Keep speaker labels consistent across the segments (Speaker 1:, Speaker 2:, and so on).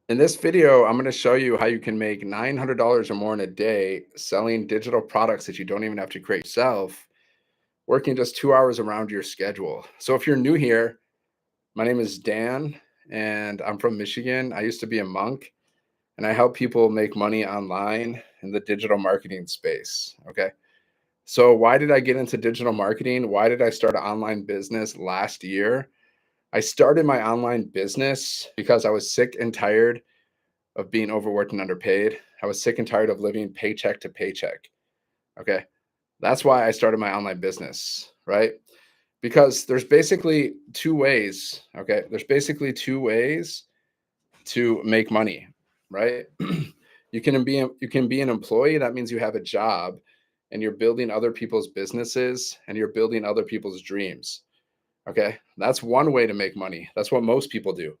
Speaker 1: In this video, I'm going to show you how you can make $900 or more in a day selling digital products that you don't even have to create yourself, working just 2 hours around your schedule. So if you're new here, my name is Dan and I'm from Michigan. I used to be a monk and I help people make money online in the digital marketing space. Okay. So why did I get into digital marketing? Why did I start an online business last year? I started my online business because I was sick and tired of being overworked and underpaid. I was sick and tired of living paycheck to paycheck. Okay. That's why I started my online business, right? Because there's basically two ways. Okay. There's basically two ways to make money, right? You can be an employee. That means you have a job and you're building other people's businesses and you're building other people's dreams. Okay. That's one way to make money. That's what most people do.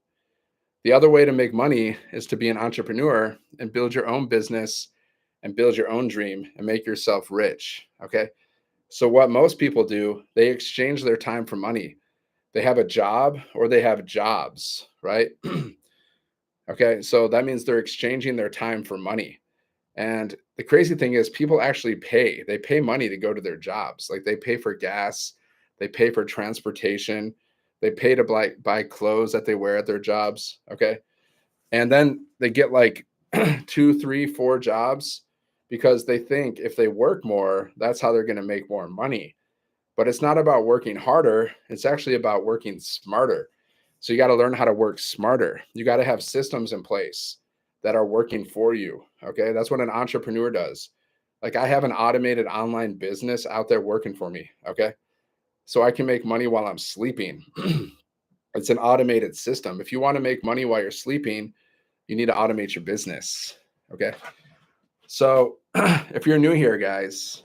Speaker 1: The other way to make money is to be an entrepreneur and build your own business and build your own dream and make yourself rich. Okay. So, what most people do, they exchange their time for money. They have a job or they have jobs, right? Okay. So, that means they're exchanging their time for money. And the crazy thing is, people actually pay. They pay money to go to their jobs. Like they pay for gas, they pay for transportation, they pay to buy clothes that they wear at their jobs. Okay. And then they get like two, three, four jobs because they think if they work more, that's how they're going to make more money. But it's not about working harder. It's actually about working smarter. So you got to learn how to work smarter. You got to have systems in place that are working for you. Okay. That's what an entrepreneur does. Like I have an automated online business out there working for me. Okay. So I can make money while I'm sleeping. It's an automated system. If you want to make money while you're sleeping, you need to automate your business. Okay. So if you're new here, guys,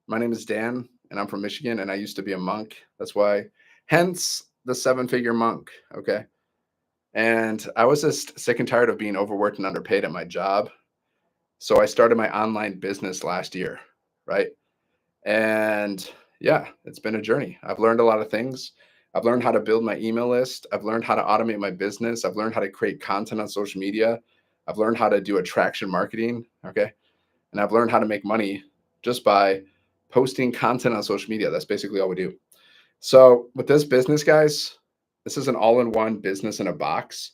Speaker 1: my name is Dan and I'm from Michigan and I used to be a monk. That's why, hence the 7-figure monk. Okay. And I was just sick and tired of being overworked and underpaid at my job. So I started my online business last year. Right. And yeah, it's been a journey. I've learned a lot of things. I've learned how to build my email list. I've learned how to automate my business. I've learned how to create content on social media. I've learned how to do attraction marketing. Okay. And I've learned how to make money just by posting content on social media. That's basically all we do. So with this business, guys, this is an all-in-one business in a box.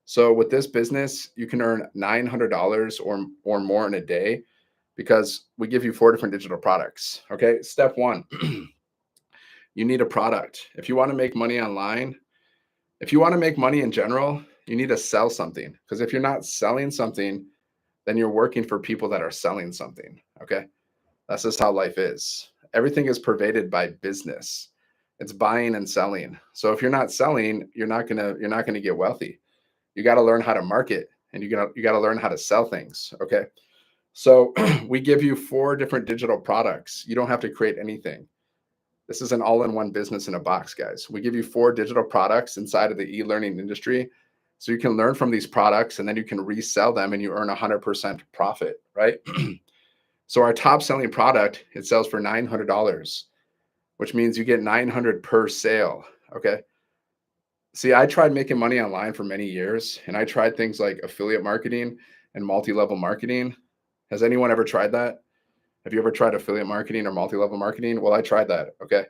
Speaker 1: So with this business, you can earn $900 or more in a day because we give you 4 different digital products. Okay. Step one, you need a product. If you want to make money online, if you want to make money in general, you need to sell something. Because if you're not selling something, then you're working for people that are selling something. Okay. That's just how life is. Everything is pervaded by business. It's buying and selling. So if you're not selling, you're not gonna get wealthy. You got to learn how to market and you got to learn how to sell things. Okay. So we give you 4 different digital products. You don't have to create anything. This is an all-in-one business in a box, guys. We give you 4 digital products inside of the e-learning industry. So you can learn from these products and then you can resell them and you earn 100% profit, right? So our top selling product, it sells for $900, which means you get 900 per sale. Okay. See, I tried making money online for many years and I tried things like affiliate marketing and multi-level marketing. Has anyone ever tried that? Have you ever tried affiliate marketing or multi-level marketing? Well, I tried that. Okay.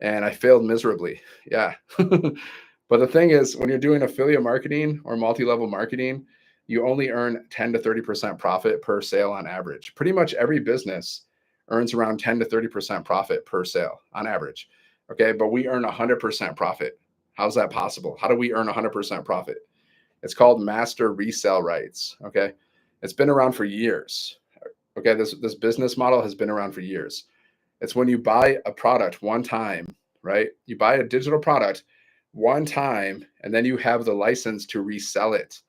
Speaker 1: And I failed miserably. Yeah. But the thing is, when you're doing affiliate marketing or multi-level marketing, you only earn 10 to 30% profit per sale on average. Pretty much every business earns around 10 to 30% profit per sale on average. Okay. But we earn 100% profit. How's that possible? How do we earn 100% profit? It's called master resale rights. Okay. It's been around for years. Okay. This business model has been around for years. It's when you buy a product one time, right? You buy a digital product one time, and then you have the license to resell it.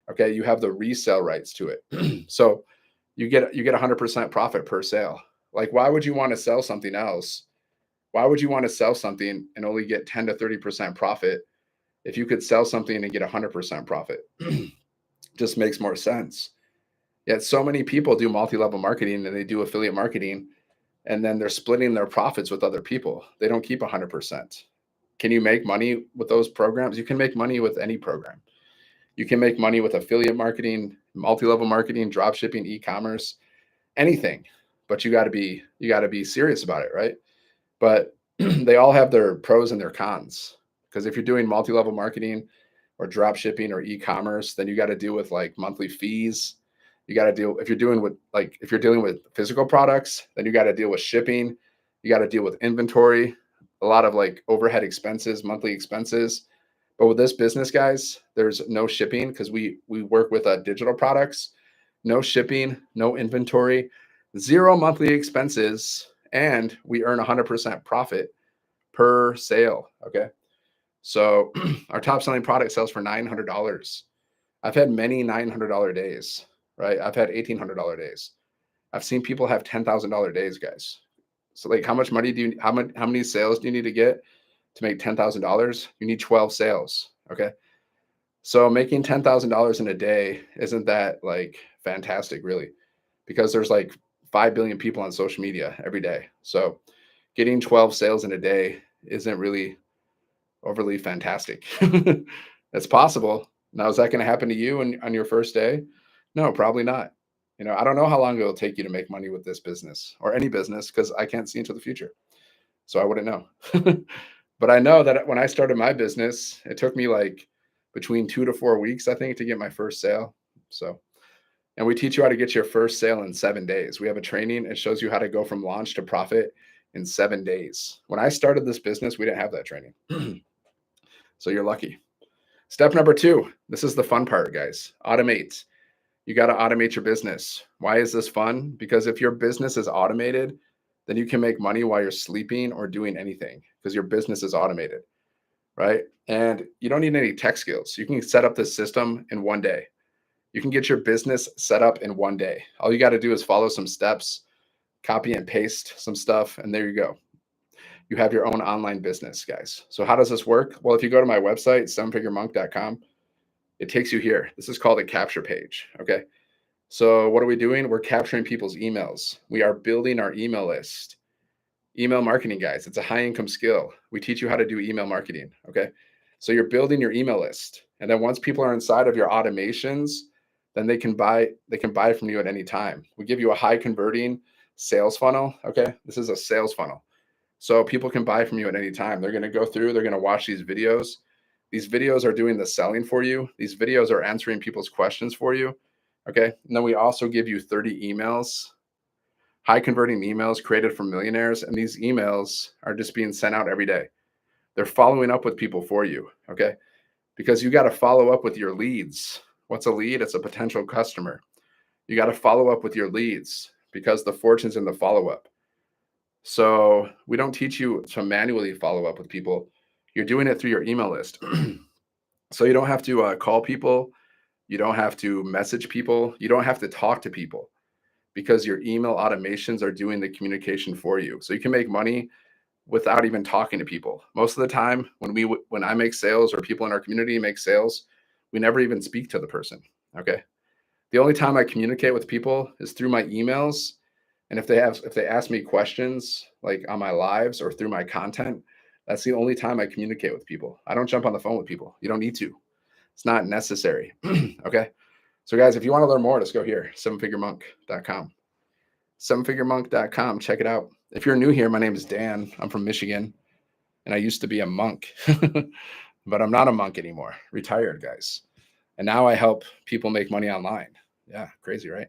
Speaker 1: Okay, you have the resale rights to it. So you get 100% profit per sale. Like, why would you want to sell something else? Why would you want to sell something and only get 10 to 30% profit if you could sell something and get 100% profit? Just makes more sense. Yet so many people do multi-level marketing and they do affiliate marketing and then they're splitting their profits with other people. They don't keep 100%. Can you make money with those programs? You can make money with any program. You can make money with affiliate marketing, multi-level marketing, drop shipping, e-commerce, anything, but you got to be serious about it, right? But they all have their pros and their cons. Because if you're doing multi-level marketing or drop shipping or e-commerce, then you got to deal with like monthly fees. You got to deal, if you're dealing with physical products, then you got to deal with shipping. You got to deal with inventory, a lot of like overhead expenses, monthly expenses. But with this business, guys, there's no shipping because we work with digital products, no shipping, no inventory, zero monthly expenses, and we earn 100% profit per sale. Okay. So our top selling product sells for $900. I've had many $900 days, right? I've had $1,800 days. I've seen people have $10,000 days, guys. So like, how much money how many sales do you need to get to make $10,000? You need 12 sales. Okay. So making $10,000 in a day isn't that like fantastic, really, because there's like 5 billion people on social media every day. So getting 12 sales in a day isn't really overly fantastic. It's possible. Now, is that going to happen to you on your first day? No, probably not. I don't know how long it'll take you to make money with this business or any business because I can't see into the future. So I wouldn't know. But I know that when I started my business, it took me like between 2 to 4 weeks, I think, to get my first sale. So, and we teach you how to get your first sale in 7 days. We have a training. It shows you how to go from launch to profit in 7 days. When I started this business, we didn't have that training. So you're lucky. Step number 2, this is the fun part, guys. Automate. You got to automate your business. Why is this fun? Because if your business is automated, then you can make money while you're sleeping or doing anything because your business is automated, right? And you don't need any tech skills. You can set up this system in 1 day. You can get your business set up in 1 day. All you got to do is follow some steps, copy and paste some stuff, and there you go. You have your own online business, guys. So how does this work? Well, if you go to my website, sevenfiguremonk.com, it takes you here. This is called a capture page, okay? So what are we doing? We're capturing people's emails. We are building our email list. Email marketing, guys, it's a high income skill. We teach you how to do email marketing, okay? So you're building your email list. And then once people are inside of your automations, then they can buy from you at any time. We give you a high converting sales funnel, okay? This is a sales funnel. So people can buy from you at any time. They're going to go through, they're going to watch these videos. These videos are doing the selling for you. These videos are answering people's questions for you. Okay. And then we also give you 30 emails, high converting emails created from millionaires. And these emails are just being sent out every day. They're following up with people for you. Okay. Because you got to follow up with your leads. What's a lead? It's a potential customer. You got to follow up with your leads because the fortune's in the follow-up. So we don't teach you to manually follow up with people. You're doing it through your email list. So you don't have to call people. You don't have to message people. You don't have to talk to people because your email automations are doing the communication for you. So you can make money without even talking to people. Most of the time when I make sales or people in our community make sales, we never even speak to the person. Okay. The only time I communicate with people is through my emails. And if they ask me questions like on my lives or through my content, that's the only time I communicate with people. I don't jump on the phone with people. You don't need to. It's not necessary. Okay. So guys, if you want to learn more, let's go here, sevenfiguremonk.com. Sevenfiguremonk.com. Check it out. If you're new here, my name is Dan. I'm from Michigan and I used to be a monk, but I'm not a monk anymore. Retired, guys. And now I help people make money online. Yeah. Crazy, right?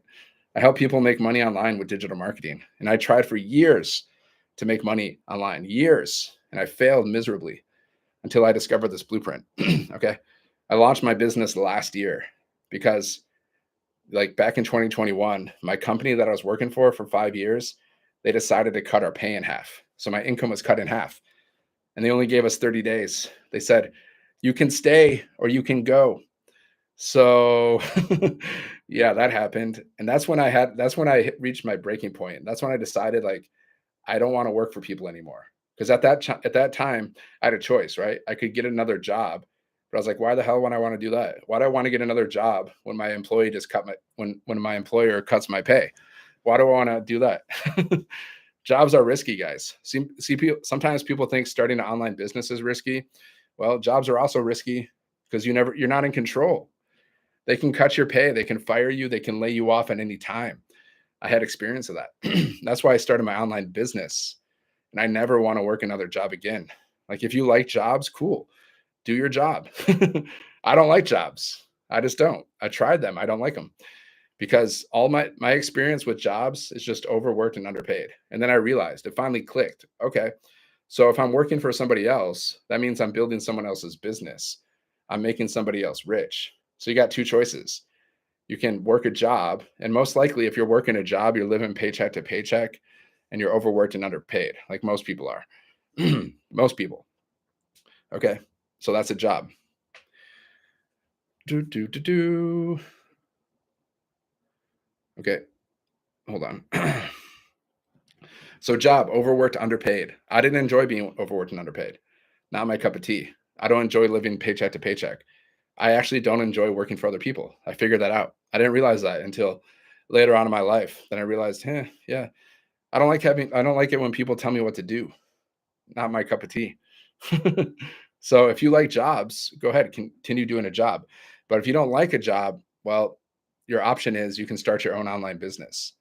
Speaker 1: I help people make money online with digital marketing. And I tried for years to make money online, years. And I failed miserably until I discovered this blueprint. Okay. I launched my business last year because like back in 2021, my company that I was working for 5 years, they decided to cut our pay in half. So my income was cut in half and they only gave us 30 days. They said, you can stay or you can go. So yeah, that happened. And that's when I reached my breaking point. That's when I decided like, I don't want to work for people anymore. Because at that time I had a choice, right? I could get another job, but I was like, why the hell would I want to do that? Why do I want to get another job when my employee just when my employer cuts my pay? Why do I want to do that? Jobs are risky, guys. Sometimes people think starting an online business is risky. Well, jobs are also risky because you're not in control. They can cut your pay, they can fire you, they can lay you off at any time. I had experience of that. That's why I started my online business. And I never want to work another job again. Like if you like jobs, cool. Do your job. I don't like jobs. I just don't. I tried them. I don't like them because all my experience with jobs is just overworked and underpaid. And then I realized it finally clicked. Okay. So if I'm working for somebody else, that means I'm building someone else's business. I'm making somebody else rich. So you got two choices. You can work a job, and most likely if you're working a job, you're living paycheck to paycheck and you're overworked and underpaid, like most people are. Most people. Okay. So that's a job. Do do do do. Okay. Hold on. So job, overworked, underpaid. I didn't enjoy being overworked and underpaid. Not my cup of tea. I don't enjoy living paycheck to paycheck. I actually don't enjoy working for other people. I figured that out. I didn't realize that until later on in my life. Then I realized, yeah, I don't like it when people tell me what to do. Not my cup of tea. So if you like jobs, go ahead, continue doing a job. But if you don't like a job, well, your option is you can start your own online business.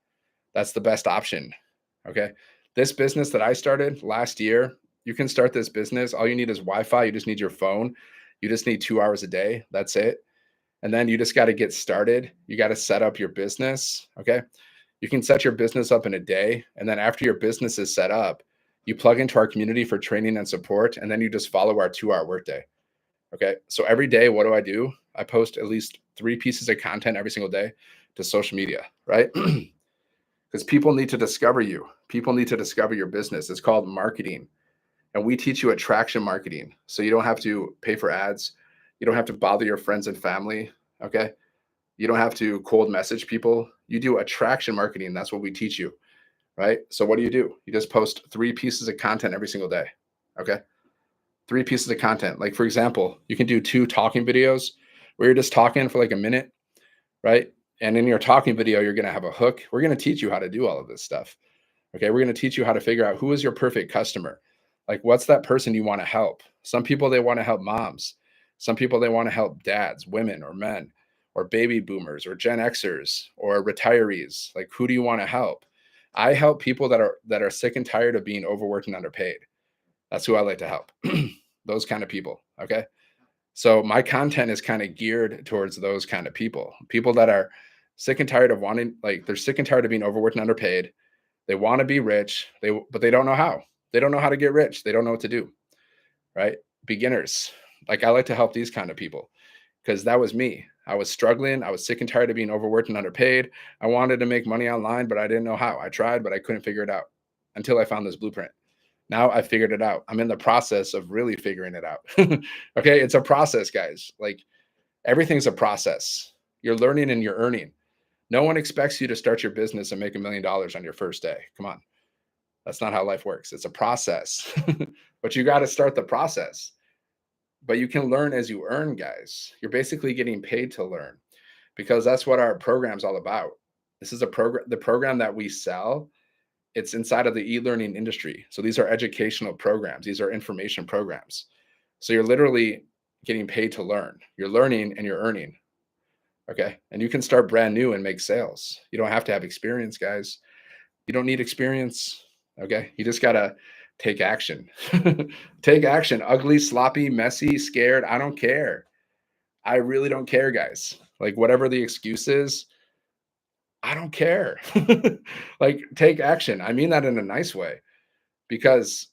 Speaker 1: That's the best option. Okay. This business that I started last year, you can start this business. All you need is Wi-Fi. You just need your phone. You just need 2 hours a day. That's it. And then you just got to get started. You got to set up your business. Okay. You can set your business up in a day. And then after your business is set up, you plug into our community for training and support. And then you just follow our 2 hour workday. Okay. So every day, what do? I post at least 3 pieces of content every single day to social media, right? Because people need to discover you. People need to discover your business. It's called marketing. And we teach you attraction marketing. So you don't have to pay for ads. You don't have to bother your friends and family. Okay. You don't have to cold message people. You do attraction marketing. That's what we teach you. Right. So what do? You just post 3 pieces of content every single day. Okay. 3 pieces of content. Like, for example, you can do 2 talking videos where you're just talking for like a minute. Right. And in your talking video, you're going to have a hook. We're going to teach you how to do all of this stuff. Okay. We're going to teach you how to figure out who is your perfect customer. Like, what's that person you want to help? Some people, they want to help moms. Some people, they want to help dads, women or men, or baby boomers or Gen Xers or retirees. Like, who do you want to help? I help people that are sick and tired of being overworked and underpaid. That's who I like to help. Those kind of people. Okay. So my content is kind of geared towards those kind of people that are sick and tired of wanting, like, they're sick and tired of being overworked and underpaid. They want to be rich, but they don't know how. They don't know how to get rich. They don't know what to do, right? Beginners. Like, I like to help these kind of people because that was me. I was struggling. I was sick and tired of being overworked and underpaid. I wanted to make money online, but I didn't know how. I tried, but I couldn't figure it out until I found this blueprint. Now I figured it out. I'm in the process of really figuring it out. Okay. It's a process, guys. Like, everything's a process. You're learning and you're earning. No one expects you to start your business and make $1 million on your first day. Come on. That's not how life works. It's a process, but you got to start the process. But you can learn as you earn, guys. You're basically getting paid to learn because that's what our program's all about. This is the program that we sell. It's inside of the e-learning industry. So these are educational programs. These are information programs. So you're literally getting paid to learn. You're learning and you're earning. Okay. And you can start brand new and make sales. You don't have to have experience, guys. You don't need experience. Okay. You just got to take action. Take action. Ugly, sloppy, messy, scared. I don't care. I really don't care, guys. Like, whatever the excuse is, I don't care. Like, take action. I mean that in a nice way because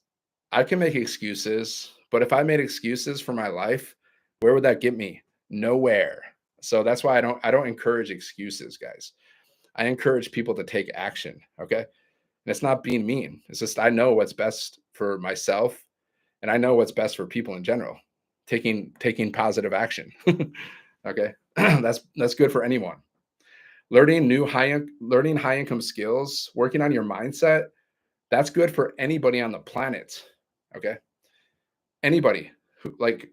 Speaker 1: I can make excuses, but if I made excuses for my life, where would that get me? Nowhere. So that's why I don't encourage excuses, guys. I encourage people to take action. Okay. And it's not being mean. It's just I know what's best for myself and I know what's best for people in general. Taking positive action. Okay. That's good for anyone. Learning high income skills, working on your mindset, that's good for anybody on the planet. Okay. Anybody who, like,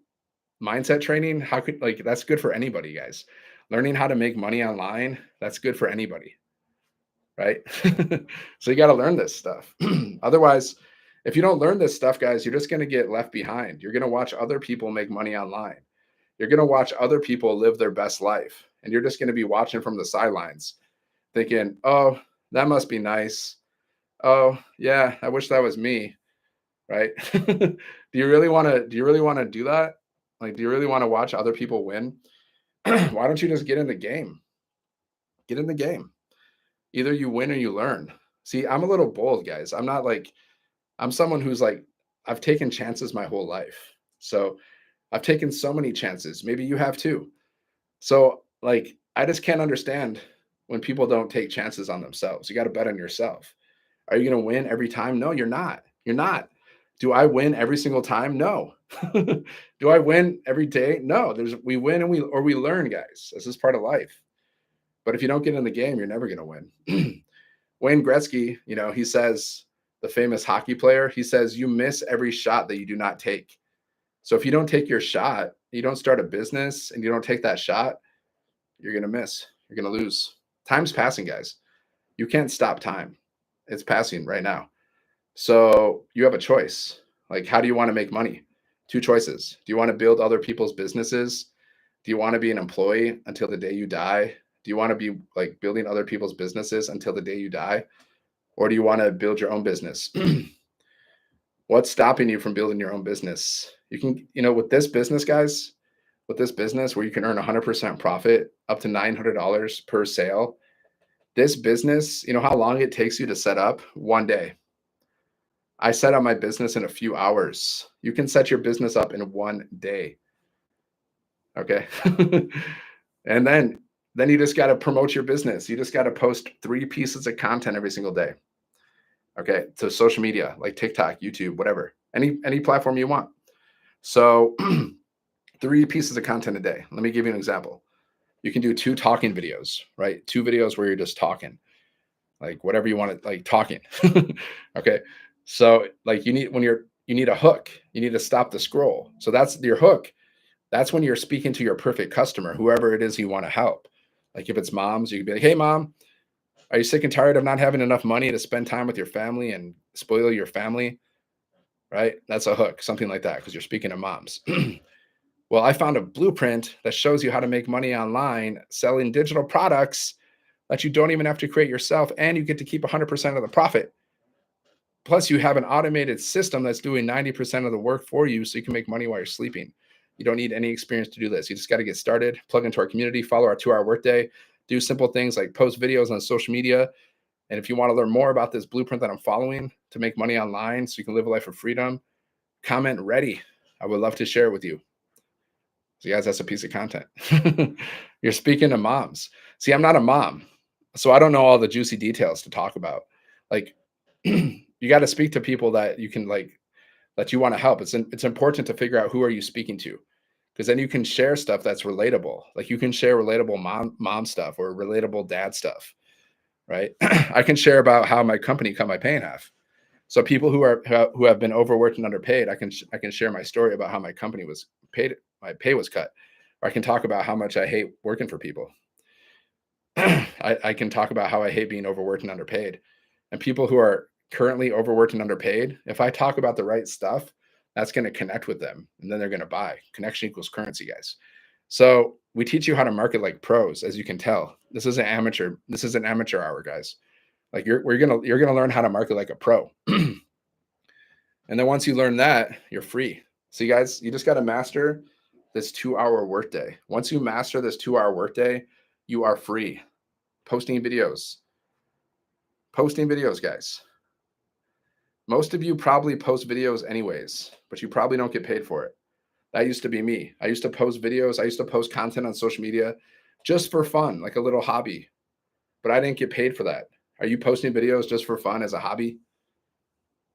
Speaker 1: mindset training, that's good for anybody, guys. Learning how to make money online, that's good for anybody. Right. So you got to learn this stuff. Otherwise, if you don't learn this stuff, guys, you're just going to get left behind. You're going to watch other people make money online. You're going to watch other people live their best life. And you're just going to be watching from the sidelines thinking, oh, that must be nice. Oh, yeah, I wish that was me. Right? Do you really want to do that? Like, do you really want to watch other people win? Why don't you just get in the game? Get in the game. Either you win or you learn. See, I'm a little bold, guys. I'm not like, I'm someone who's like, I've taken chances my whole life. So I've taken so many chances. Maybe you have too. So, like, I just can't understand when people don't take chances on themselves. You got to bet on yourself. Are you going to win every time? No, you're not. You're not. Do I win every single time? No. Do I win every day? No. We win and we learn, guys. This is part of life. But if you don't get in the game, you're never going to win. Wayne Gretzky, he says, the famous hockey player, he says, you miss every shot that you do not take. So if you don't take your shot, you don't start a business and you don't take that shot, you're going to miss. You're going to lose. Time's passing, guys. You can't stop time. It's passing right now. So you have a choice. Like, how do you want to make money? Two choices. Do you want to build other people's businesses? Do you want to be an employee until the day you die? Do you want to be like building other people's businesses until the day you die? Or do you want to build your own business? What's stopping you from building your own business? You can, with this business, guys, with this business where you can earn 100% profit up to $900 per sale, this business, you know how long it takes you to set up? 1 day. I set up my business in a few hours. You can set your business up in 1 day. Okay. And then you just got to promote your business. You just got to post 3 pieces of content every single day. Okay. To social media, like TikTok, YouTube, whatever, any platform you want. So 3 pieces of content a day. Let me give you an example. You can do 2 talking videos, right? 2 videos where you're just talking, like whatever you want to, like talking. Okay. So like you need a hook. You need to stop the scroll. So that's your hook. That's when you're speaking to your perfect customer, whoever it is you want to help. Like if it's moms, you can be like, hey mom, are you sick and tired of not having enough money to spend time with your family and spoil your family? Right? That's a hook, something like that, because you're speaking to moms. Well, I found a blueprint that shows you how to make money online selling digital products that you don't even have to create yourself, and you get to keep 100% of the profit. Plus, you have an automated system that's doing 90% of the work for you so you can make money while you're sleeping. You don't need any experience to do this. You just got to get started, plug into our community, follow our 2-hour workday, do simple things like post videos on social media. And if you want to learn more about this blueprint that I'm following to make money online so you can live a life of freedom, comment ready. I would love to share it with you. So guys, that's a piece of content. You're speaking to moms. See, I'm not a mom, so I don't know all the juicy details to talk about. Like, you got to speak to people that you can that you want to help. It's important to figure out who are you speaking to, because then you can share stuff that's relatable. Like you can share relatable mom stuff or relatable dad stuff, right? I can share about how my company cut my pay in half. So people who have been overworked and underpaid, I can share my story about how my company was paid, my pay was cut. Or I can talk about how much I hate working for people. I can talk about how I hate being overworked and underpaid. And people who are currently overworked and underpaid, if I talk about the right stuff, that's going to connect with them, and then they're going to buy. Connection equals currency, guys. So we teach you how to market like pros, as you can tell. This is an amateur hour, guys. Like you're gonna learn how to market like a pro. And then once you learn that, you're free. So you guys, you just got to master this 2-hour workday. Once you master this 2-hour workday, you are free. Posting videos, guys. Most of you probably post videos anyways, but you probably don't get paid for it. That used to be me. I used to post videos. I used to post content on social media just for fun, like a little hobby, but I didn't get paid for that. Are you posting videos just for fun as a hobby?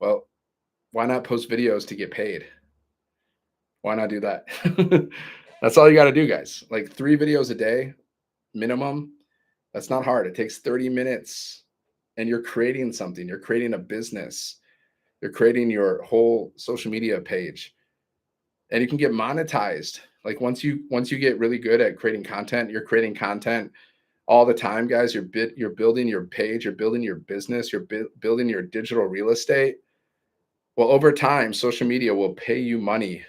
Speaker 1: Well, why not post videos to get paid? Why not do that? That's all you got to do, guys. Like 3 videos a day minimum. That's not hard. It takes 30 minutes and you're creating something. You're creating a business. You're creating your whole social media page, and you can get monetized. Like once you get really good at creating content, you're creating content all the time, guys. You're building your page, you're building your business, you're building your digital real estate. Well, over time, social media will pay you money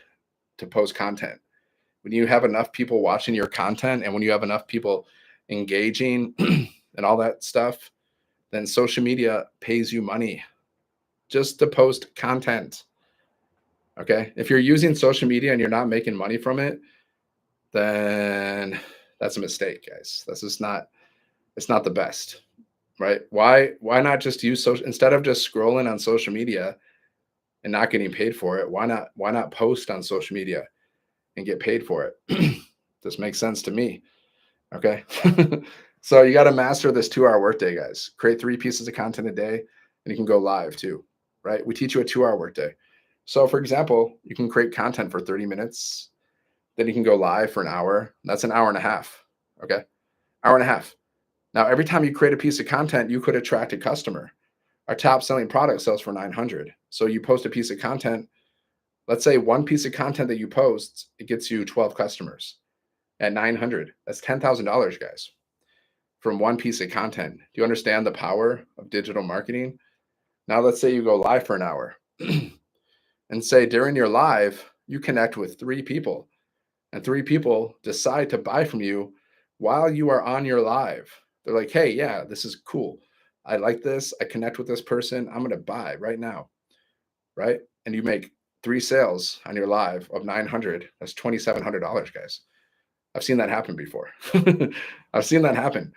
Speaker 1: to post content. when you have enough people watching your content and when you have enough people engaging and all that stuff, then social media pays you money just to post content. Okay. If you're using social media and you're not making money from it, then that's a mistake, guys. This is not, it's not the best, right? Why not just use social instead of just scrolling on social media and not getting paid for it? Why not post on social media and get paid for it? This makes sense to me. Okay. So you got to master this 2-hour workday, guys. Create 3 pieces of content a day and you can go live too, right? We teach you a 2-hour workday. So for example, you can create content for 30 minutes, then you can go live for an hour. That's an hour and a half. Okay. Hour and a half. Now, every time you create a piece of content, you could attract a customer. Our top selling product sells for 900. So you post a piece of content. Let's say one piece of content that you post, it gets you 12 customers at 900. That's $10,000, guys, from one piece of content. Do you understand the power of digital marketing? Now, let's say you go live for an hour and say during your live, you connect with 3 people and 3 people decide to buy from you while you are on your live. They're like, hey, yeah, this is cool. I like this. I connect with this person. I'm going to buy right now. Right. And you make 3 sales on your live of 900. That's $2,700, guys. I've seen that happen before. I've seen that happen.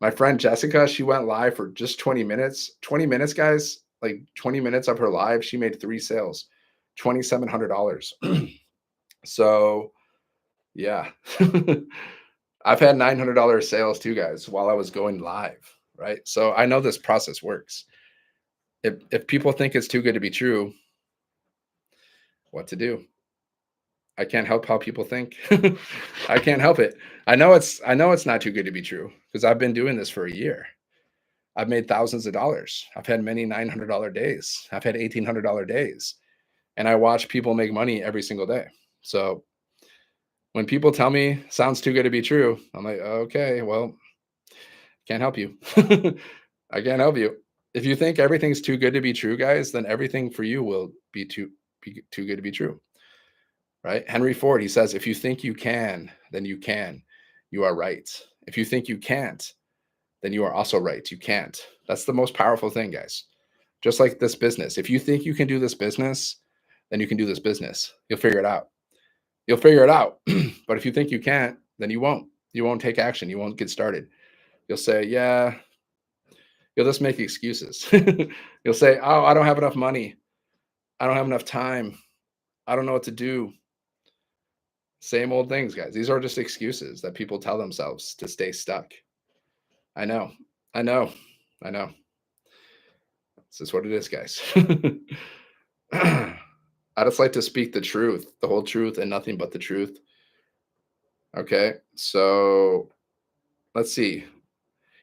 Speaker 1: My friend Jessica, she went live for just 20 minutes. 20 minutes, guys, like 20 minutes of her live, she made 3 sales, $2,700. So, yeah. I've had $900 sales too, guys, while I was going live, right? So I know this process works. If people think it's too good to be true, what to do? I can't help how people think. I can't help it. I know it's not too good to be true because I've been doing this for a year. I've made thousands of dollars. I've had many $900 days. I've had $1,800 days. And I watch people make money every single day. So when people tell me sounds too good to be true, I'm like, okay, well, can't help you. I can't help you. If you think everything's too good to be true, guys, then everything for you will be too good to be true. Right? Henry Ford, he says, if you think you can, then you can. You are right. If you think you can't, then you are also right. You can't. That's the most powerful thing, guys. Just like this business. If you think you can do this business, then you can do this business. You'll figure it out. You'll figure it out. But if you think you can't, then you won't. You won't take action. You won't get started. You'll say, yeah. You'll just make excuses. You'll say, oh, I don't have enough money. I don't have enough time. I don't know what to do. Same old things, guys. These are just excuses that people tell themselves to stay stuck. I know. I know. I know. This is what it is, guys. I just like to speak the truth, the whole truth, and nothing but the truth. Okay. So let's see.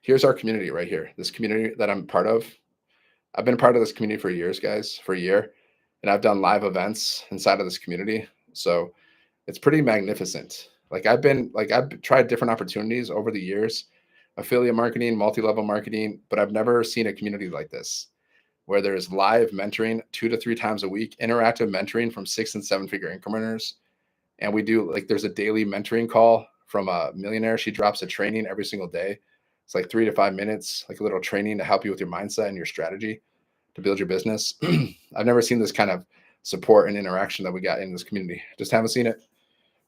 Speaker 1: Here's our community right here. This community that I'm part of. I've been part of this community for years, guys, for a year. And I've done live events inside of this community. So it's pretty magnificent. I've tried different opportunities over the years, affiliate marketing, multi-level marketing, but I've never seen a community like this where there's live mentoring 2 to 3 times a week, interactive mentoring from 6 and 7-figure income earners. And we do there's a daily mentoring call from a millionaire. She drops a training every single day. It's like 3 to 5 minutes, like a little training to help you with your mindset and your strategy to build your business. I've never seen this kind of support and interaction that we got in this community. Just haven't seen it.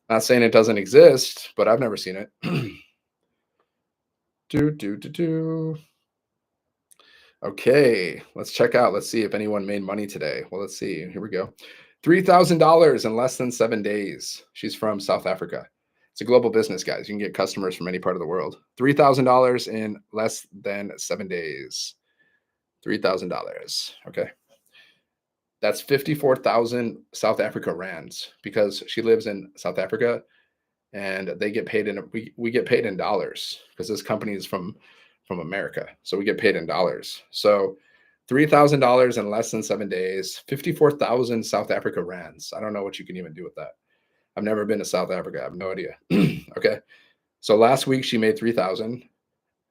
Speaker 1: Not saying it doesn't exist, but I've never seen it. Okay, let's check out. Let's see if anyone made money today. Well, let's see. Here we go. $3,000 in less than 7 days. She's from South Africa. It's a global business, guys. You can get customers from any part of the world. $3,000 in less than 7 days. $3,000. Okay. That's 54,000 South Africa rands because she lives in South Africa and they get paid we get paid in dollars because this company is from America. So we get paid in dollars. So $3,000 in less than 7 days, 54,000 South Africa rands. I don't know what you can even do with that. I've never been to South Africa. I have no idea. Okay. So last week she made 3,000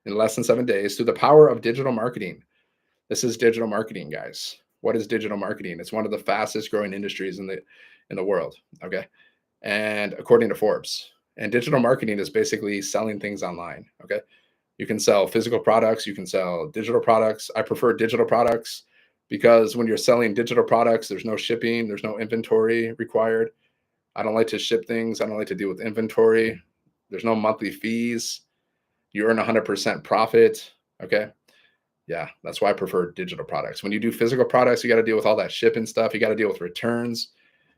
Speaker 1: in less than 7 days through the power of digital marketing. This is digital marketing, guys. What is digital marketing? It's one of the fastest growing industries in the world. Okay. and according to Forbes. And digital marketing is basically selling things online. Okay. You can sell physical products, you can sell digital products. I prefer digital products because when you're selling digital products, there's no shipping, there's no inventory required. I don't like to ship things, I don't like to deal with inventory. There's no monthly fees. You earn 100% profit. Okay. Yeah, that's why I prefer digital products. When you do physical products, you got to deal with all that shipping stuff. You got to deal with returns.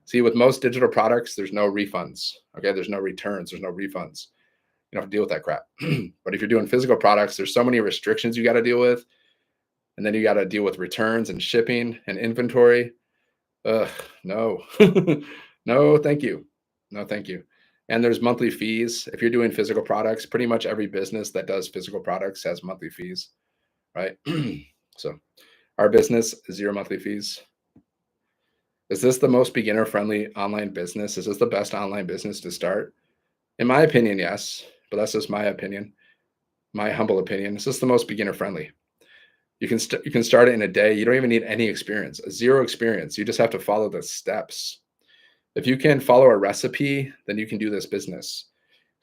Speaker 1: See, with most digital products, there's no refunds. Okay. There's no returns. There's no refunds. You don't have to deal with that crap. But if you're doing physical products, there's so many restrictions you got to deal with. And then you got to deal with returns and shipping and inventory. Ugh, no. No, thank you. No, thank you. And there's monthly fees. If you're doing physical products, pretty much every business that does physical products has monthly fees, right? So our business, 0 monthly fees. Is this the most beginner friendly online business? Is this the best online business to start? In my opinion, yes, but that's just my opinion, my humble opinion. Is this the most beginner friendly? You can start it in a day. You don't even need any experience, 0 experience. You just have to follow the steps. If you can follow a recipe, then you can do this business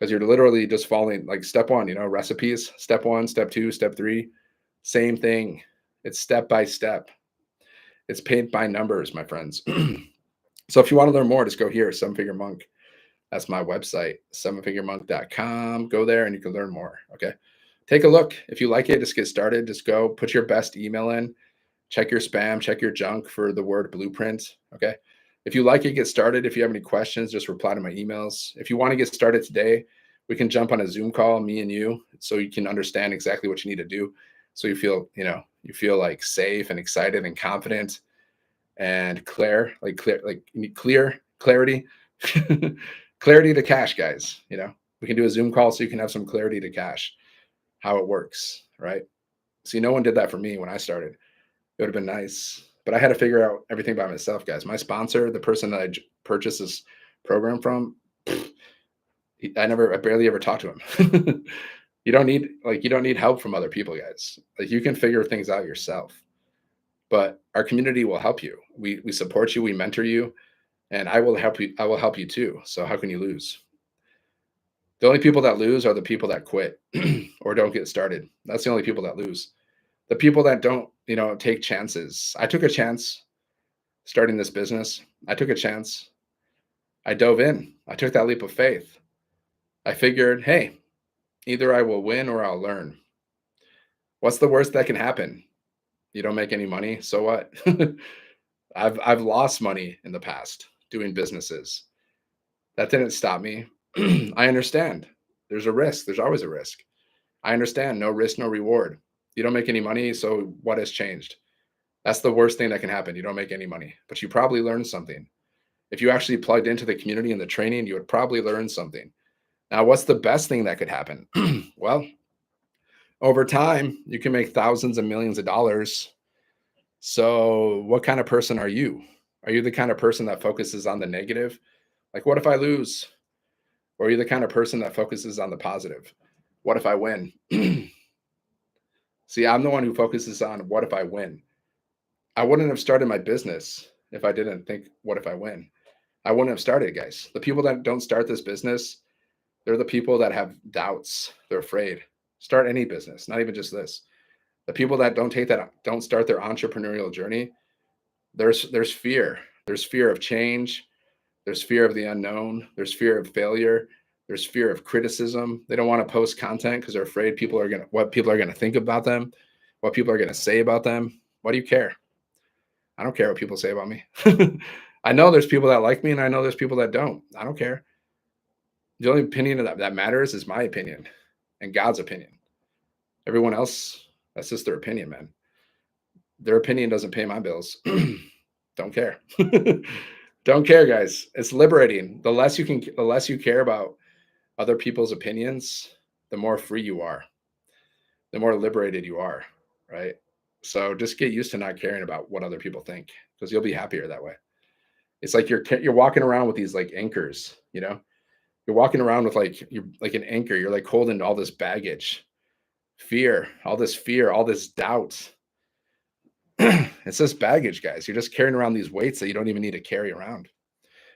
Speaker 1: because you're literally just following like step 1, recipes, step 1, step 2, step 3, same thing. It's step by step. It's paint by numbers, my friends. So if you want to learn more, just go here, 7-Figure Monk. That's my website, 7figuremonk.com. Go there and you can learn more. Okay. Take a look. If you like it, just get started. Just go put your best email in, check your spam, check your junk for the word blueprint. Okay. If you like it, get started. If you have any questions, just reply to my emails. If you want to get started today, we can jump on a Zoom call, me and you, so you can understand exactly what you need to do. So you feel like safe and excited and confident and clear, you need clarity, clarity to cash, guys. We can do a Zoom call so you can have some clarity to cash, how it works, right? See, no one did that for me when I started. It would have been nice, but I had to figure out everything by myself, guys. My sponsor, the person that I purchased this program from, I barely ever talked to him. You don't need help from other people, guys. Like you can figure things out yourself, but our community will help you. We support you, we mentor you, and I will help you. I will help you too. So how can you lose? The only people that lose are the people that quit or don't get started. That's the only people that lose. The people that don't, take chances. I took a chance starting this business. I took a chance. I dove in. I took that leap of faith. I figured, hey, either I will win or I'll learn. What's the worst that can happen? You don't make any money. So what? I've lost money in the past doing businesses. That didn't stop me. I understand. There's a risk. There's always a risk. I understand. No risk, no reward. You don't make any money. So what has changed? That's the worst thing that can happen. You don't make any money, but you probably learned something. If you actually plugged into the community and the training, you would probably learn something. Now, what's the best thing that could happen? Well, over time, you can make thousands and millions of dollars. So what kind of person are you? Are you the kind of person that focuses on the negative? Like, what if I lose? Or are you the kind of person that focuses on the positive? What if I win? See, I'm the one who focuses on what if I win. I wouldn't have started my business if I didn't think, what if I win? I wouldn't have started, guys. The people that don't start this business, they're the people that have doubts. They're afraid. Start any business, not even just this. The people that don't start their entrepreneurial journey, there's fear. There's fear of change. There's fear of the unknown. There's fear of failure. There's fear of criticism. They don't want to post content because they're afraid what people are gonna think about them, what people are gonna say about them. What do you care? I don't care what people say about me. I know there's people that like me, and I know there's people that don't. I don't care. The only opinion that matters is my opinion and God's opinion. Everyone else, that's just their opinion, man. Their opinion doesn't pay my bills. Don't care. Don't care, guys. It's liberating. The less you care about other people's opinions, the more free you are, the more liberated you are, right? So just get used to not caring about what other people think, because you'll be happier that way. It's like you're walking around with these like anchors, You're walking around with you're like an anchor. You're like holding all this baggage, all this doubt. It's just baggage, guys. You're just carrying around these weights that you don't even need to carry around.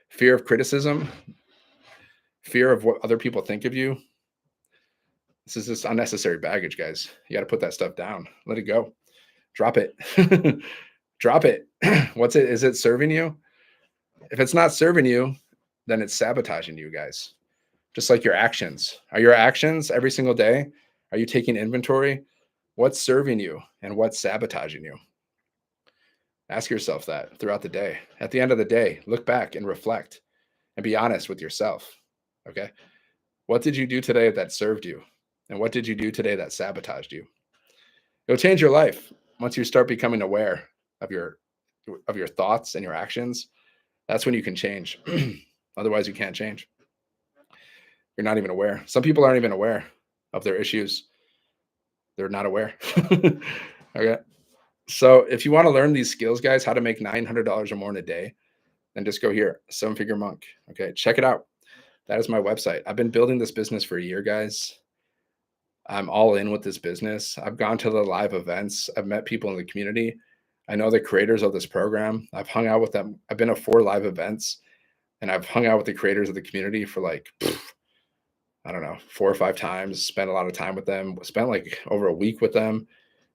Speaker 1: Fear of criticism. fear of what other people think of you. This is just unnecessary baggage, guys. You got to put that stuff down. Let it go. Drop it. Drop it. What's it? Is it serving you? If it's not serving you, then it's sabotaging you, guys. Just like your actions. Are your actions every single day? Are you taking inventory? What's serving you and what's sabotaging you? Ask yourself that throughout the day. At the end of the day, look back and reflect and be honest with yourself. Okay. What did you do today that served you? And what did you do today that sabotaged you? It'll change your life once you start becoming aware of your thoughts and your actions. That's when you can change. Otherwise, you can't change. You're not even aware. Some people aren't even aware of their issues. They're not aware. Okay. So if you want to learn these skills, guys, how to make $900 or more in a day, then just go here, 7-Figure Monk. Okay. Check it out. That is my website. I've been building this business for a year, guys. I'm all in with this business. I've gone to the live events. I've met people in the community. I know the creators of this program. I've hung out with them. I've been to 4 live events, and I've hung out with the creators of the community for like, I don't know, 4 or 5 times, spent a lot of time with them, spent like over a week with them,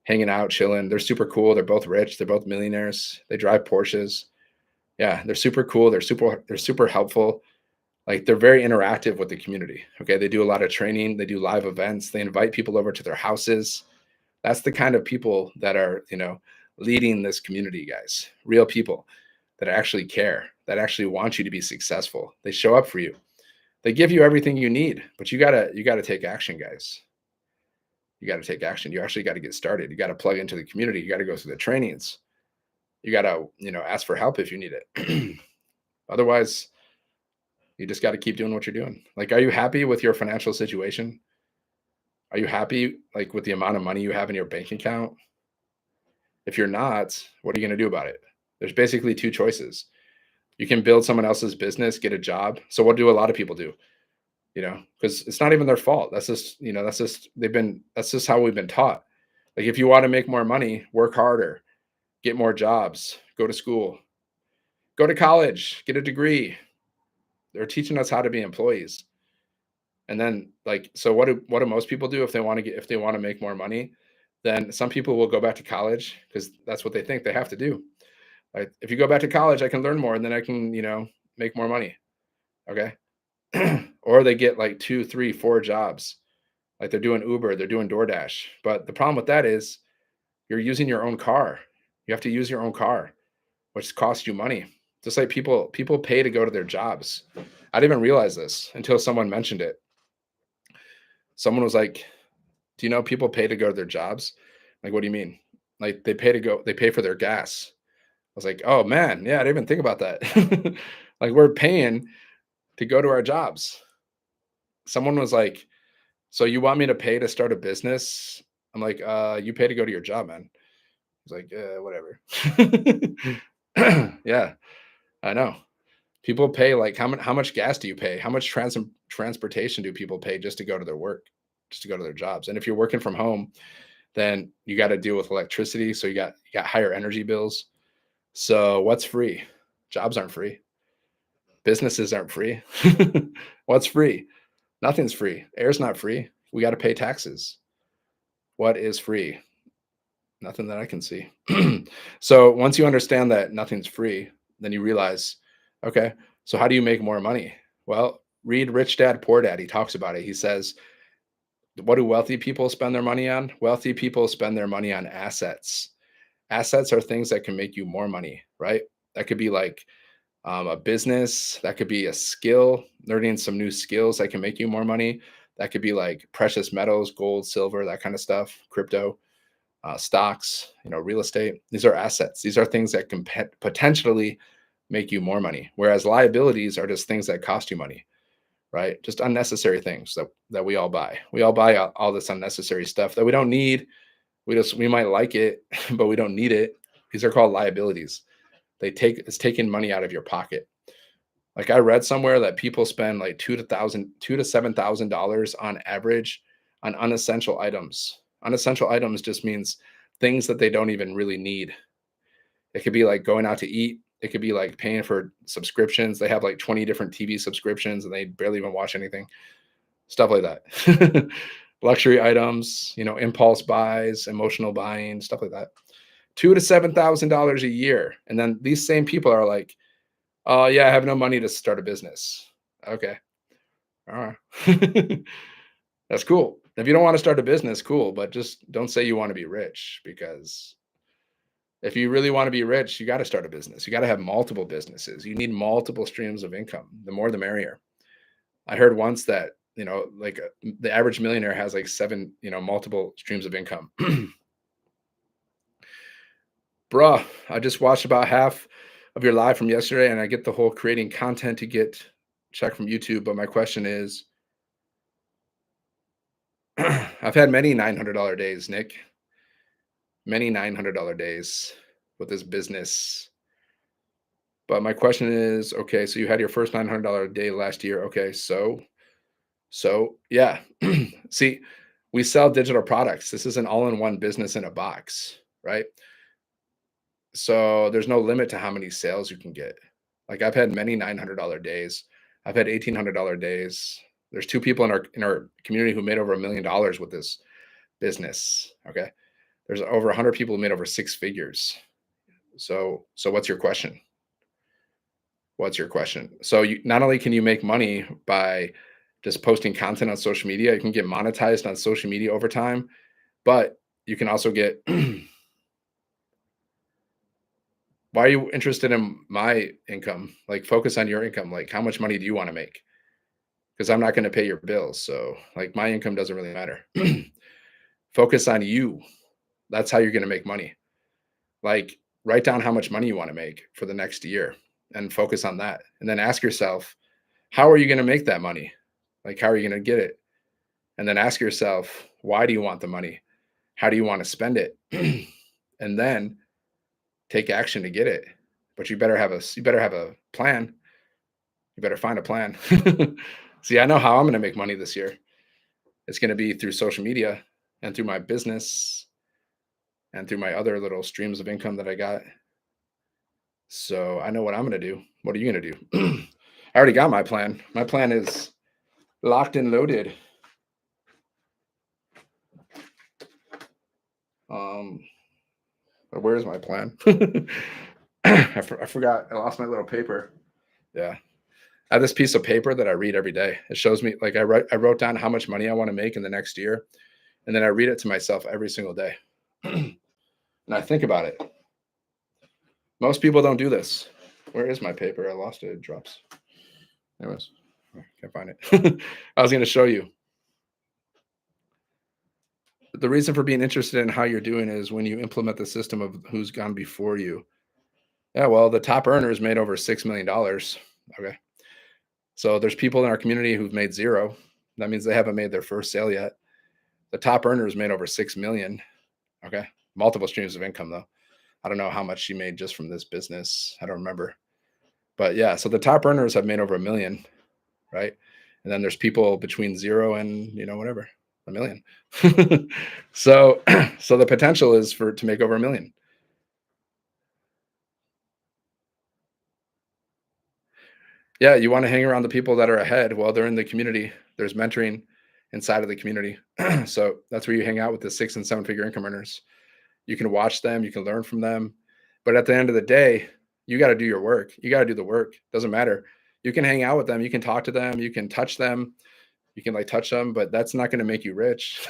Speaker 1: hanging out, chilling. They're super cool. They're both rich. They're both millionaires. They drive Porsches. Yeah, they're super cool. They're super helpful. Like, they're very interactive with the community. Okay. They do a lot of training. They do live events. They invite people over to their houses. That's the kind of people that are, leading this community, guys. Real people that actually care, that actually want you to be successful. They show up for you. They give you everything you need, but you gotta take action, guys. You got to take action. You actually got to get started. You got to plug into the community. You got to go through the trainings. You got to, ask for help if you need it. Otherwise, you just got to keep doing what you're doing. Like, are you happy with your financial situation? Are you happy like with the amount of money you have in your bank account? If you're not, what are you going to do about it? There's basically 2 choices. You can build someone else's business, get a job. So what do a lot of people do? Because it's not even their fault. That's just, that's just how we've been taught. Like, if you want to make more money, work harder, get more jobs, go to school, go to college, get a degree. They're teaching us how to be employees. And then, like, so what do most people do if they want to make more money? Then some people will go back to college because that's what they think they have to do. Like, if you go back to college, I can learn more and then I can, make more money. Okay. Or they get like 2, 3, 4 jobs. Like, they're doing Uber, they're doing DoorDash. But the problem with that is you're using your own car. You have to use your own car, which costs you money. Just like people pay to go to their jobs. I didn't even realize this until someone mentioned it. Someone was like, "Do you know people pay to go to their jobs?" Like, what do you mean? Like, they pay for their gas. I was like, "Oh man, yeah, I didn't even think about that." Like, we're paying to go to our jobs. Someone was like, "So you want me to pay to start a business?" I'm like, you pay to go to your job, man." He's like, whatever. Yeah, I know. People pay like how much gas do you pay? How much transportation do people pay just to go to their work, just to go to their jobs? And if you're working from home, then you got to deal with electricity. So you got higher energy bills. So what's free? Jobs aren't free. Businesses aren't free. What's free? Nothing's free. Air's not free. We got to pay taxes. What is free? Nothing that I can see. So once you understand that nothing's free, then you realize, okay, so how do you make more money? Well, read Rich Dad, Poor Dad. He talks about it. He says, what do wealthy people spend their money on? Wealthy people spend their money on assets. Assets are things that can make you more money, right? That could be like a business. That could be a skill, learning some new skills that can make you more money. That could be like precious metals, gold, silver, that kind of stuff, crypto. Stocks, real estate. These are assets. These are things that can potentially make you more money. Whereas liabilities are just things that cost you money, right? Just unnecessary things that we all buy. We all buy all this unnecessary stuff that we don't need. We might like it, but we don't need it. These are called liabilities. It's taking money out of your pocket. Like, I read somewhere that people spend like $2,000 to $7,000 on average on unessential items. Unessential items just means things that they don't even really need. It could be like going out to eat. It could be like paying for subscriptions. They have like 20 different TV subscriptions and they barely even watch anything. Stuff like that. Luxury items, impulse buys, emotional buying, stuff like that. $2,000 to $7,000 a year. And then these same people are like, oh yeah, I have no money to start a business. Okay. All right. That's cool. If you don't want to start a business, cool, but just don't say you want to be rich, because if you really want to be rich, you got to start a business. You got to have multiple businesses. You need multiple streams of income. The more, the merrier. I heard once that, the average millionaire has like 7, multiple streams of income. Bruh, I just watched about half of your live from yesterday, and I get the whole creating content to get check from YouTube. But my question is, I've had many $900 days, Nick. Many $900 days with this business. But my question is, okay, so you had your first $900 day last year. Okay, so yeah. See, we sell digital products. This is an all-in-one business in a box, right? So there's no limit to how many sales you can get. Like, I've had many $900 days. I've had $1,800 days. There's 2 people in our community who made over $1 million with this business. Okay. There's over 100 people who made over 6 figures. So what's your question? What's your question? So you not only can you make money by just posting content on social media, you can get monetized on social media over time, but you can also get why are you interested in my income? Like, focus on your income. Like, how much money do you want to make? Because I'm not going to pay your bills. So like, my income doesn't really matter. Focus on you. That's how you're going to make money. Like, write down how much money you want to make for the next year and focus on that. And then ask yourself, how are you going to make that money? Like, how are you going to get it? And then ask yourself, why do you want the money? How do you want to spend it? And then take action to get it. But you better have a plan. You better find a plan. See, I know how I'm going to make money this year. It's going to be through social media and through my business and through my other little streams of income that I got. So I know what I'm going to do. What are you going to do? I already got my plan. My plan is locked and loaded. But where's my plan? I forgot. I lost my little paper. Yeah. I have this piece of paper that I read every day. It shows me, like, I wrote down how much money I want to make in the next year. And then I read it to myself every single day. And I think about it. Most people don't do this. Where is my paper? I lost it. It drops. Anyways, I can't find it. I was going to show you. The reason for being interested in how you're doing is when you implement the system of who's gone before you. Yeah, well, the top earners made over $6 million. Okay. So there's people in our community who've made 0. That means they haven't made their first sale yet. The top earners made over 6 million. Okay. Multiple streams of income, though. I don't know how much she made just from this business. I don't remember. But yeah, so the top earners have made over $1 million, right? And then there's people between 0 and, whatever, $1 million. So the potential is to make over $1 million. Yeah, you want to hang around the people that are ahead. Well, they're in the community. There's mentoring inside of the community. So that's where you hang out with the 6 and 7 figure income earners. You can watch them, you can learn from them. But at the end of the day, you got to do your work. You got to do the work. Doesn't matter. You can hang out with them, you can talk to them, you can touch them, you can touch them, but that's not going to make you rich.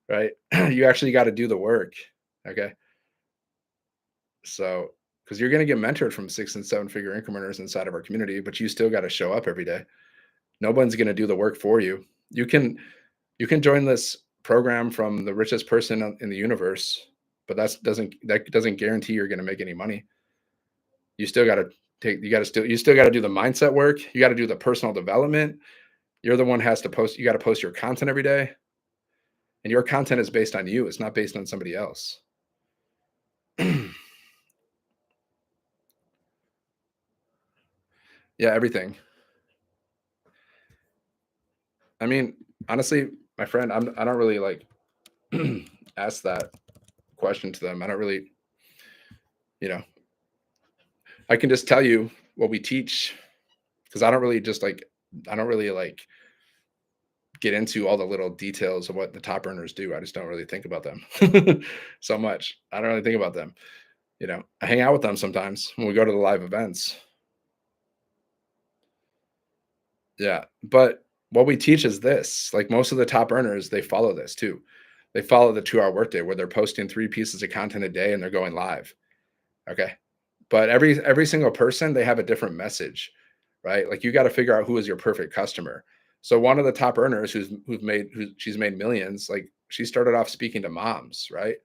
Speaker 1: Right? You actually got to do the work. Okay. So, because you're going to get mentored from 6 and 7 figure income earners inside of our community, but you still got to show up every day. No one's going to do the work for you. You can join this program from the richest person in the universe, but that doesn't guarantee you're going to make any money. You still got to you still got to do the mindset work. You got to do the personal development. You're the one who has to post. You got to post your content every day, and your content is based on you. It's not based on somebody else. Yeah, everything. I mean, honestly, my friend, I don't really ask that question to them. I don't really, I can just tell you what we teach because I don't really like get into all the little details of what the top earners do. I just don't really think about them so much. I don't really think about them. I hang out with them sometimes when we go to the live events. Yeah. But what we teach is this, like most of the top earners, they follow this too. They follow the 2-hour workday where they're posting 3 pieces of content a day and they're going live. Okay. But every single person, they have a different message, right? Like you got to figure out who is your perfect customer. So one of the top earners she's made millions, like she started off speaking to moms, right?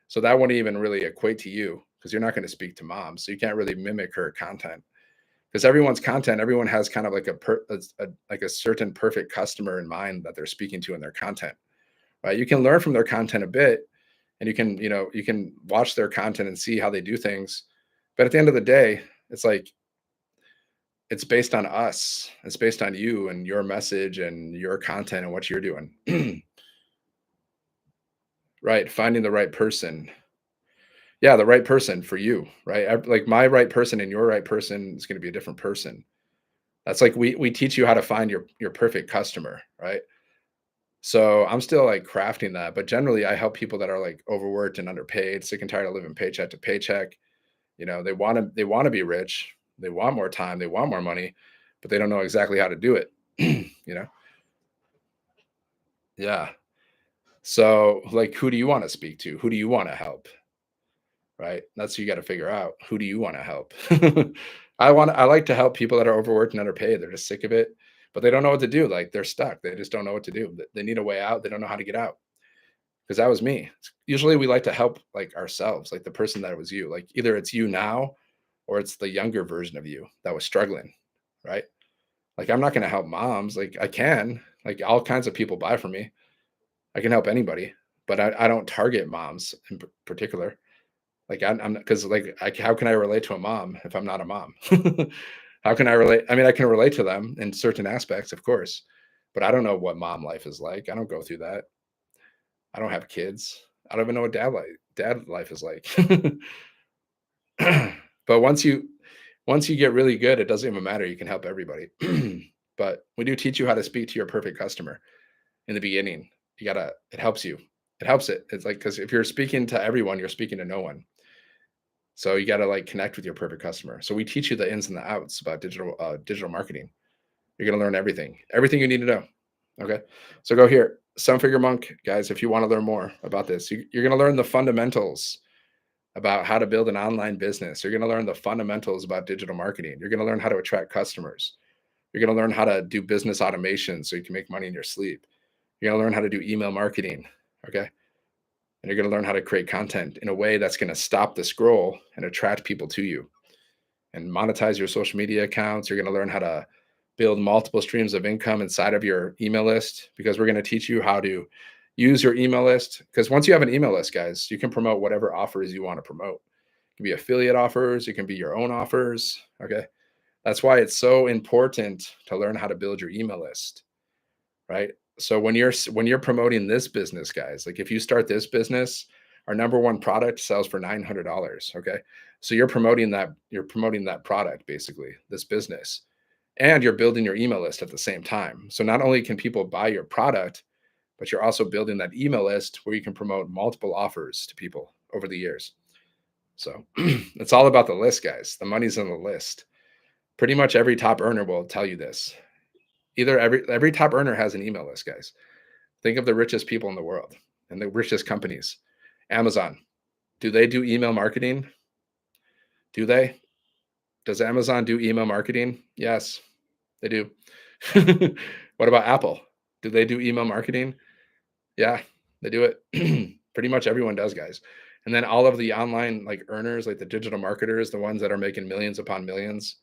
Speaker 1: So that wouldn't even really equate to you because you're not going to speak to moms. So you can't really mimic her content because everyone has kind of like like a certain perfect customer in mind that they're speaking to in their content, right? You can learn from their content a bit and you can watch their content and see how they do things. But at the end of the day, it's like it's based on us. It's based on you and your message and your content and what you're doing. Right, finding the right person. Yeah, the right person for you, right? Like my right person and your right person is going to be a different person. That's like we teach you how to find your perfect customer, right? So I'm still like crafting that, but generally I help people that are like overworked and underpaid, sick and tired of living paycheck to paycheck. They want to be rich, they want more time, they want more money, but they don't know exactly how to do it. you know? Yeah. So like who do you want to speak to? Who do you want to help? Right? That's what you got to figure out. Who do you want to help? I like to help people that are overworked and underpaid. They're just sick of it, but they don't know what to do. Like they're stuck. They just don't know what to do. They need a way out. They don't know how to get out. Because that was me. Usually we like to help like ourselves, like the person that was you. Like either it's you now or it's the younger version of you that was struggling, right? Like I'm not going to help moms. Like I can, like all kinds of people buy from me. I can help anybody, but I don't target moms in particular. Like I'm because like how can I relate to a mom if I'm not a mom? How can I relate? I mean, I can relate to them in certain aspects, of course, but I don't know what mom life is like. I don't go through that. I don't have kids. I don't even know what dad life is like. But once you get really good, it doesn't even matter. You can help everybody. But we do teach you how to speak to your perfect customer in the beginning. It helps you. It helps it. It's like because if you're speaking to everyone, you're speaking to no one. So you got to like connect with your perfect customer. So we teach you the ins and the outs about digital marketing. You're going to learn everything you need to know. Okay. So go here, Seven Figure Monk, guys. If you want to learn more about this, you're going to learn the fundamentals about how to build an online business. You're going to learn the fundamentals about digital marketing. You're going to learn how to attract customers. You're going to learn how to do business automation so you can make money in your sleep. You're going to learn how to do email marketing. Okay. And you're going to learn how to create content in a way that's going to stop the scroll and attract people to you and monetize your social media accounts. You're going to learn how to build multiple streams of income inside of your email list because we're going to teach you how to use your email list. Because once you have an email list, guys, you can promote whatever offers you want to promote. It can be affiliate offers, it can be your own offers. Okay. That's why it's so important to learn how to build your email list, right? So when you're promoting this business, guys, like if you start this business, our number one product sells for $900. Okay. So you're promoting that product, basically, this business, and you're building your email list at the same time. So not only can people buy your product, but you're also building that email list where you can promote multiple offers to people over the years. So it's all about the list, guys. The money's in the list. Pretty much every top earner will tell you this. Either every top earner has an email list, guys. Think of the richest people in the world and the richest companies. Amazon, do they do email marketing? Do they? Does Amazon do email marketing? Yes, they do. What about Apple? Do they do email marketing? Yeah, they do it. Pretty much everyone does, guys. And then all of the online like earners, like the digital marketers, the ones that are making millions upon millions,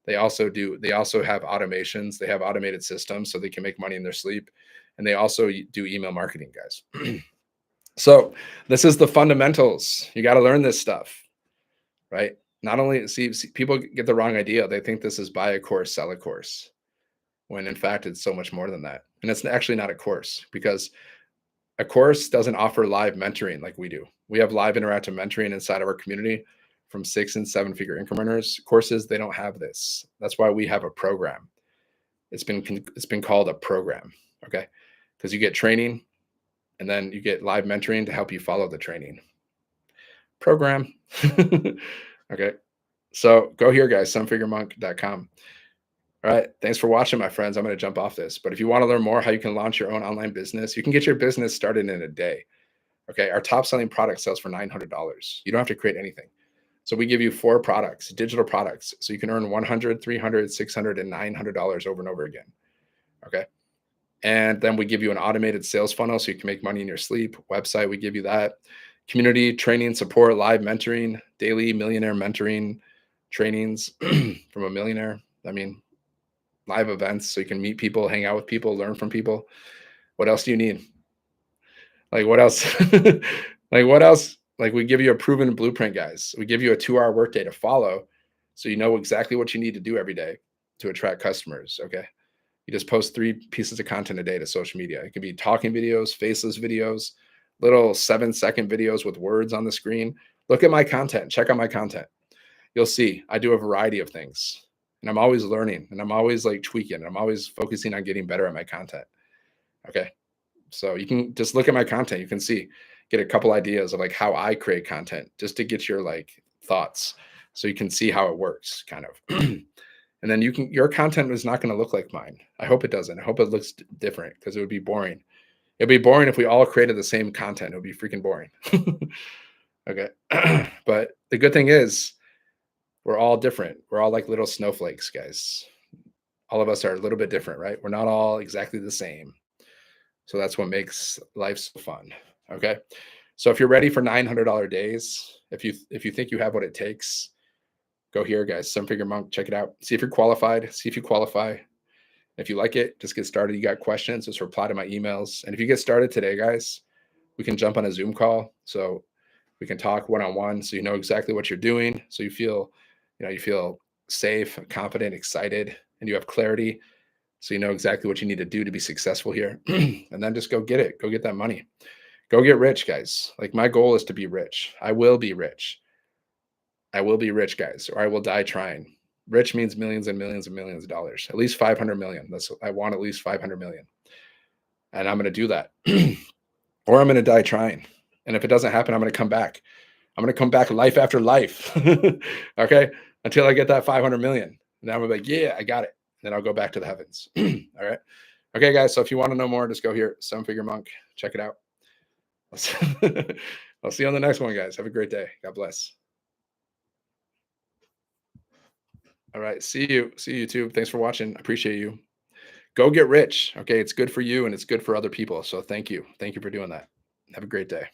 Speaker 1: they also have automations. They have automated systems so they can make money in their sleep. And they also do email marketing, guys. So this is the fundamentals. You got to learn this stuff, right? Not only see people get the wrong idea. They think this is buy a course, sell a course, when in fact it's so much more than that. And it's actually not a course because a course doesn't offer live mentoring like we do. We have live interactive mentoring inside of our community from 6 and 7 figure income earners courses, they don't have this. That's why we have a program. It's been called a program, okay? Because you get training and then you get live mentoring to help you follow the training. Program. Okay. So go here, guys, sevenfiguremonk.com. All right. Thanks for watching, my friends. I'm going to jump off this. But if you want to learn more how you can launch your own online business, you can get your business started in a day. Okay. Our top selling product sells for $900. You don't have to create anything. So we give you 4 products, digital products. So you can earn $100, $300, $600, and $900 over and over again. Okay. And then we give you an automated sales funnel so you can make money in your sleep. Website, we give you that. Community, training, support, live mentoring, daily millionaire mentoring trainings from a millionaire. I mean, live events so you can meet people, hang out with people, learn from people. What else do you need? Like what else? Like what else? Like we give you a proven blueprint, guys. We give you a 2-hour workday to follow so you know exactly what you need to do every day to attract customers, okay? You just post 3 pieces of content a day to social media. It could be talking videos, faceless videos, little 7-second videos with words on the screen. Look at my content. Check out my content. You'll see I do a variety of things, and I'm always learning, and I'm always like tweaking, and I'm always focusing on getting better at my content. Okay. So you can just look at my content. You can see, get a couple ideas of like how I create content just to get your like thoughts so you can see how it works kind of. And then your content is not going to look like mine. I hope it doesn't. I hope it looks different because it would be boring. It'd be boring if we all created the same content. It would be freaking boring. Okay. But the good thing is we're all different. We're all like little snowflakes, guys. All of us are a little bit different, right? We're not all exactly the same. So that's what makes life so fun. Okay. So if you're ready for $900 days, if you think you have what it takes, go here, guys. 7-Figure Monk, check it out. See if you're qualified. See if you qualify. If you like it, just get started. You got questions, just reply to my emails. And if you get started today, guys, we can jump on a Zoom call. So we can talk one-on-one so you know exactly what you're doing. So you feel safe, confident, excited, and you have clarity. So you know exactly what you need to do to be successful here. And then just go get it. Go get that money. Go get rich, guys. Like my goal is to be rich. I will be rich. I will be rich, guys, or I will die trying. Rich means millions and millions and millions of dollars, at least 500 million. I want at least 500 million. And I'm going to do that. Or I'm going to die trying. And if it doesn't happen, I'm going to come back. I'm going to come back life after life. Okay. Until I get that 500 million. And then I'm going to be like, yeah, I got it. Then I'll go back to the heavens. All right. Okay, guys. So if you want to know more, just go here. 7-Figure Monk. Check it out. I'll see you on the next one, guys. Have a great day. God bless. All right. See you. See you, YouTube. Thanks for watching. I appreciate you. Go get rich. Okay. It's good for you and it's good for other people. So thank you. Thank you for doing that. Have a great day.